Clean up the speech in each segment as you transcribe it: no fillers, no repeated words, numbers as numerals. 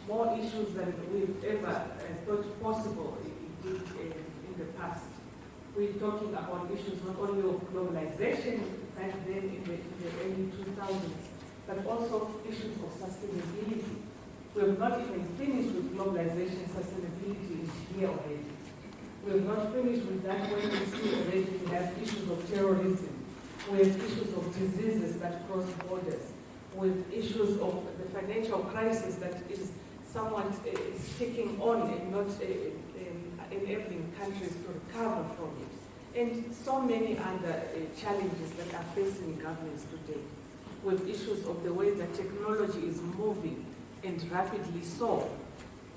more issues than we've ever thought possible in the past. We're talking about issues not only of globalization back then in the early 2000s, but also issues of sustainability. We have not even finished with globalization. Sustainability is here already. We have not finished with that when we see already we have issues of terrorism. We have issues of diseases that cross borders. We have issues of the financial crisis that is somewhat sticking on and not enabling countries to recover from it. And so many other challenges that are facing governments today. We have issues of the way that technology is moving and rapidly so.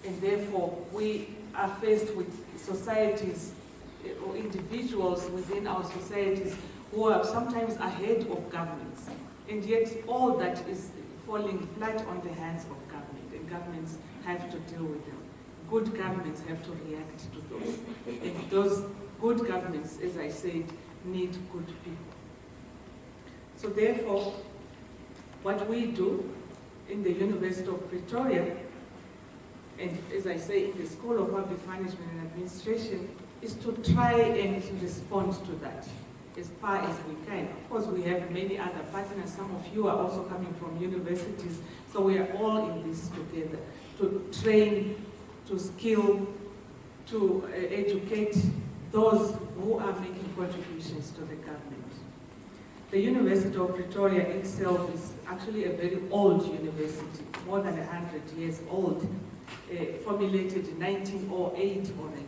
And therefore, we are faced with societies or individuals within our societies who are sometimes ahead of governments. And yet, all that is falling flat on the hands of government, and governments have to deal with them. Good governments have to react to those. And those good governments, as I said, need good people. So therefore, what we do in the University of Pretoria, and as I say, in the School of Public Management and Administration, is to try and respond to that as far as we can. Of course, we have many other partners. Some of you are also coming from universities, so we are all in this together to train, to skill, to educate those who are making contributions to the government. The University of Pretoria itself is actually a very old university, more than 100 years old, formulated in 1908 already.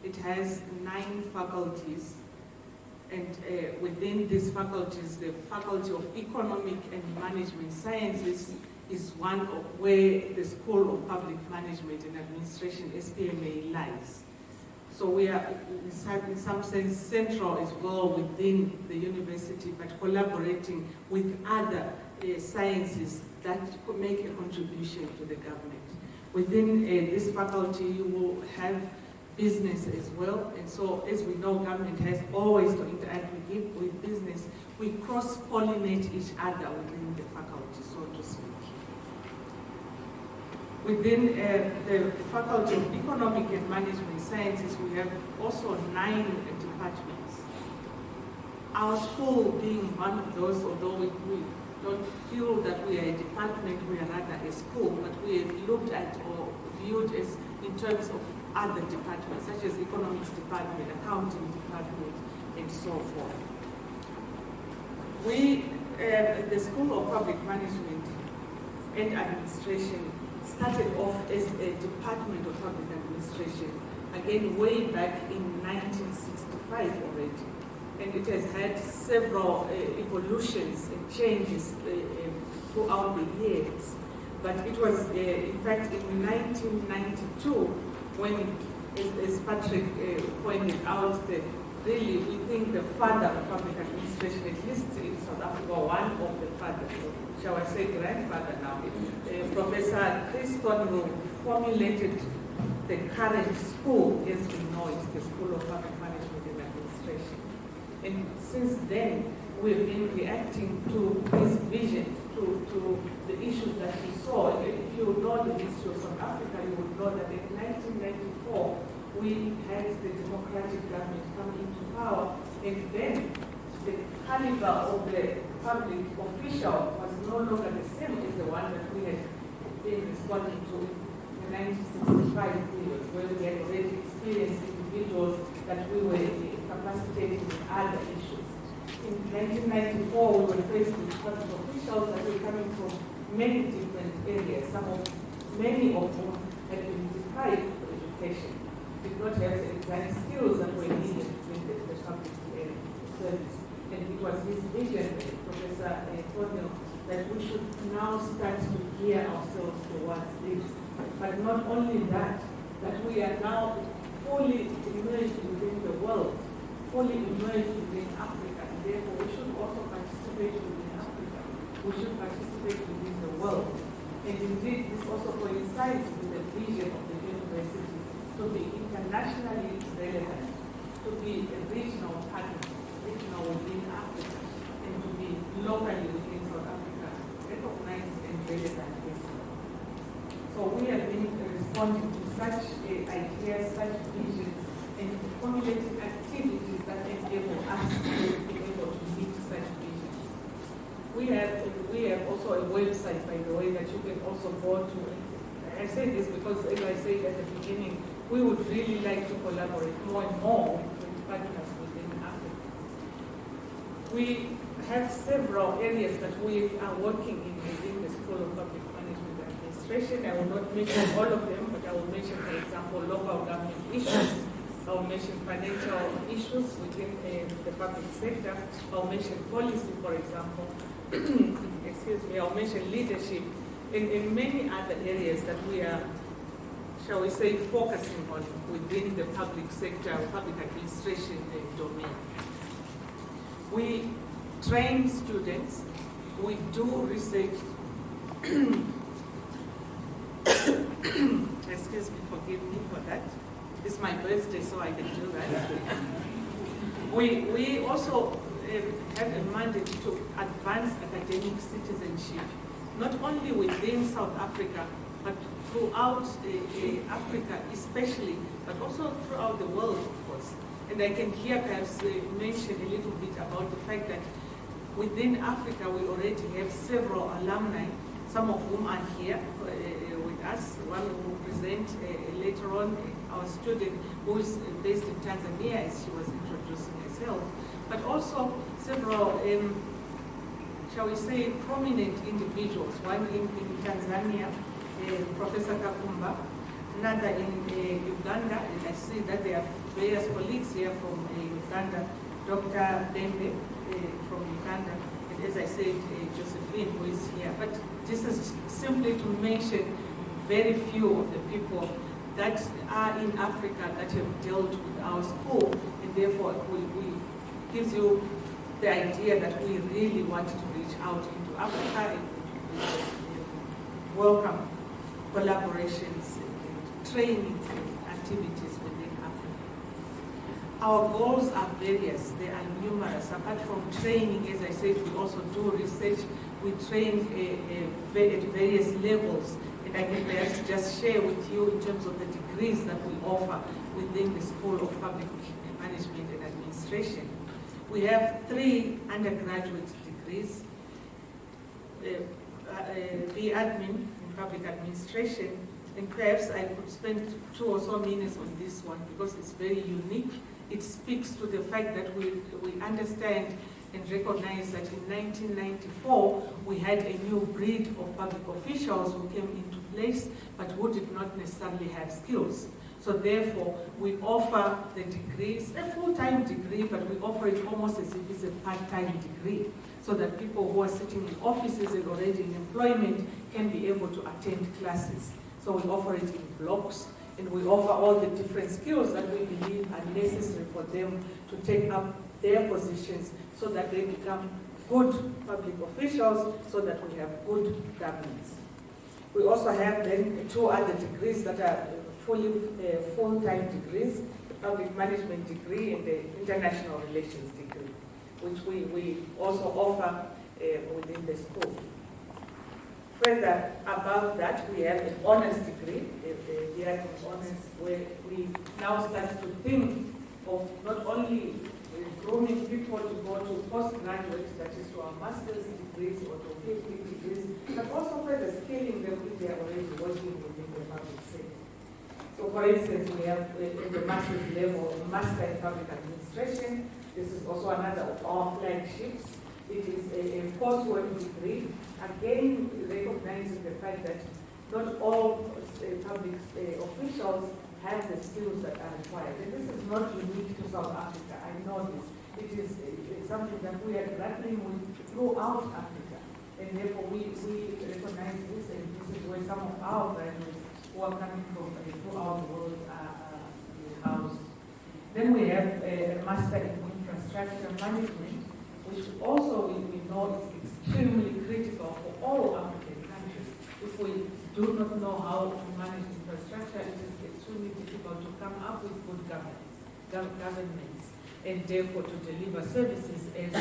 It has 9 faculties, and within these faculties, the Faculty of Economic and Management Sciences is one of where the School of Public Management and Administration, SPMA, lies. So we are, in some sense, central as well within the university, but collaborating with other sciences that could make a contribution to the government. Within this faculty, you will have business as well, and so as we know, government has always to interact with business. We cross-pollinate each other within the faculty, so to speak. Within the Faculty of Economic and Management Sciences, we have also 9 departments. Our school being one of those, although we don't feel that we are a department, we are rather a school, but we are looked at or viewed as in terms of other departments, such as economics department, accounting department, and so forth. We, the School of Public Management and Administration, started off as a department of public administration, again way back in 1965 already. And it has had several evolutions and changes throughout the years. But it was, in fact, in 1992, when, as Patrick pointed out, that really we think the father of public administration, at least in South Africa, one of the fathers, shall I say grandfather now, Professor Chris Thornhill formulated the current school as we know it, the School of Public Management and Administration. And since then, we've been reacting to his vision, to the issues that he saw. If you know the history of South Africa, you would know that in 1994, we had the democratic government come into power, and then the caliber of the public official was no longer the same as the one that we had been responding to in the 1965 period, where we had already experienced individuals that we were incapacitating in other issues. In 1994, we were faced with public officials that were coming from many different areas, many of whom had been deprived of education, did not have the exact skills that were needed in the public service. And it was his vision, Professor Thornhill, that we should now start to gear ourselves towards this. But not only that, that we are now fully immersed within the world, fully immersed within Africa, and therefore we should also participate within Africa. We should participate within the world. And indeed, this also coincides with the vision of the university to be internationally relevant, to be a regional partner, regional within Africa, and to be locally within South Africa, recognized and relevant. So So we have been responding to such ideas, such visions, and formulating activities that enable us to be able to meet such visions. We have also a website, by the way, that you can also go to. I say this because, as I said at the beginning, we would really like to collaborate more and more with partners within Africa. We have several areas that we are working in within the School of Public Management and Administration. I will not mention all of them, but I will mention, for example, local government issues. I will mention financial issues within the public sector. I will mention policy, for example. Excuse me. I will mention leadership in many other areas that we are, shall we say, focusing on within the public sector, public administration domain. We train students, we do research. Excuse me, forgive me for that. It's my birthday, so I can do that. We also have a mandate to advance academic citizenship, not only within South Africa, but throughout Africa especially, but also throughout the world, of course. And I can here perhaps mention a little bit about the fact that within Africa we already have several alumni, some of whom are here with us. One will present later on, our student who is based in Tanzania, as she was introducing herself, but also several, shall we say, prominent individuals. One in Tanzania, Professor Kakumba, another in Uganda, and I see that there are various colleagues here from Uganda, Dr. Dembe from Uganda, and as I said, Josephine, who is here. But this is simply to mention very few of the people that are in Africa that have dealt with our school, and therefore we gives you the idea that we really want to reach out into Africa and welcome collaborations, training activities within Africa. Our goals are various, they are numerous. Apart from training, as I said, we also do research. We train at various levels, and I can perhaps just share with you in terms of the degrees that we offer within the School of Public Management and Administration. We have 3 undergraduate degrees, the admin in public administration, and perhaps I could spend 2 or so minutes on this one because it's very unique. It speaks to the fact that we understand and recognize that in 1994 we had a new breed of public officials who came into place but who did not necessarily have skills. So therefore, we offer the degrees, a full-time degree, but we offer it almost as if it's a part-time degree, so that people who are sitting in offices and already in employment can be able to attend classes. So we offer it in blocks, and we offer all the different skills that we believe are necessary for them to take up their positions so that they become good public officials, so that we have good governance. We also have then 2 other degrees that are full-time degrees, the public management degree and the international relations degree, which we also offer within the school. Further above that, we have an honors degree, here in honors, where we now start to think of not only grooming people to go to postgraduate, that is to our master's degrees or to PhD degrees, but also further scaling them if they are already working within the public sector. So for instance, we have at the master's level, a master in public administration. This is also another of our flagships. It is a coursework degree, again recognizing the fact that not all public officials have the skills that are required. And this is not unique to South Africa, I know this. It is something that we are grappling with throughout Africa. And therefore we recognize this, and this is where some of our graduates who are coming from throughout the world are housed. Then we have a master in infrastructure management, which also we know is extremely critical for all African countries. If we do not know how to manage infrastructure, it is extremely difficult to come up with good governments, and therefore to deliver services as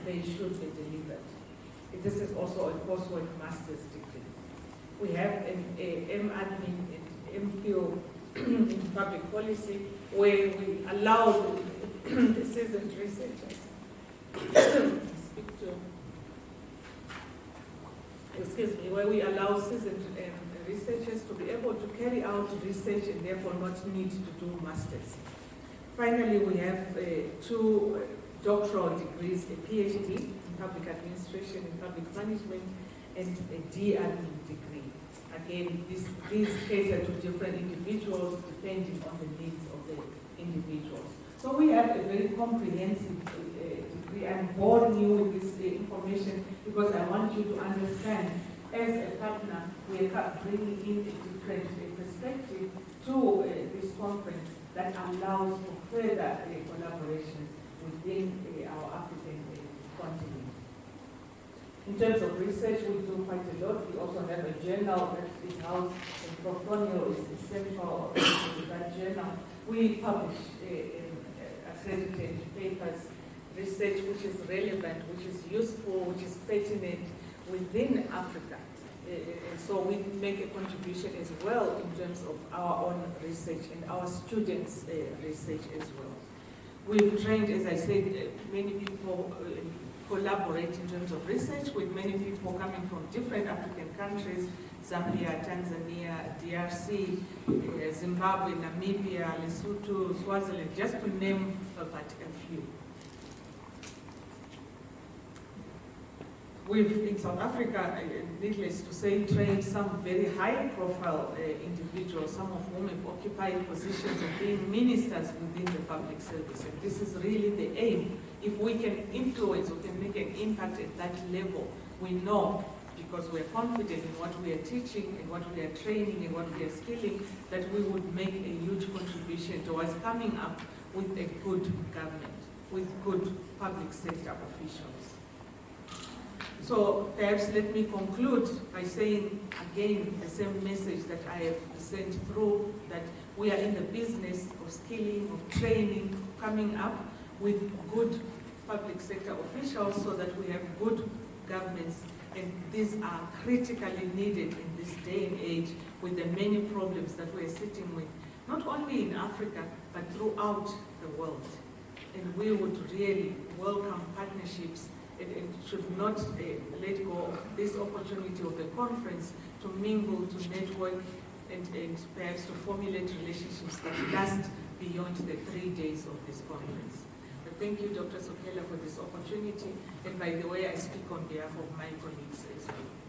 they should be delivered. This is also a coursework master's degree. We have an M-admin and MPO in public policy, where we allow the seasoned researchers where we allow seasoned researchers to be able to carry out research and therefore not need to do masters. Finally, we have 2 doctoral degrees, a PhD in public administration and public management, and a D-admin degree. Again, these cater to different individuals depending on the needs of the individuals. So we have a very comprehensive degree. I'm boring you with this information because I want you to understand, as a partner, we are bringing in a different perspective to this conference that allows for further collaborations within our African continent. In terms of research, we do quite a lot. We also have a journal that is housed, and Protonio is central to that journal. We publish accredited papers, research which is relevant, which is useful, which is pertinent within Africa. So we make a contribution as well in terms of our own research and our students' research as well. We've trained, as I said, many people collaborate in terms of research with many people coming from different African countries, Zambia, Tanzania, DRC, Zimbabwe, Namibia, Lesotho, Swaziland, just to name but a few. We've, in South Africa, needless to say, trained some very high-profile individuals, some of whom have occupied positions of being ministers within the public service. And this is really the aim. If we can influence or can make an impact at that level, we know, because we're confident in what we are teaching and what we are training and what we are skilling, that we would make a huge contribution towards coming up with a good government, with good public sector officials. So perhaps let me conclude by saying again the same message that I have sent through, that we are in the business of skilling, of training, coming up with good public sector officials so that we have good governments, and these are critically needed in this day and age with the many problems that we are sitting with, not only in Africa but throughout the world. And we would really welcome partnerships and should not let go of this opportunity of the conference to mingle, to network, and perhaps to formulate relationships that last beyond the 3 days of this conference. But thank you, Dr. Sokela, for this opportunity. And by the way, I speak on behalf of my colleagues as well.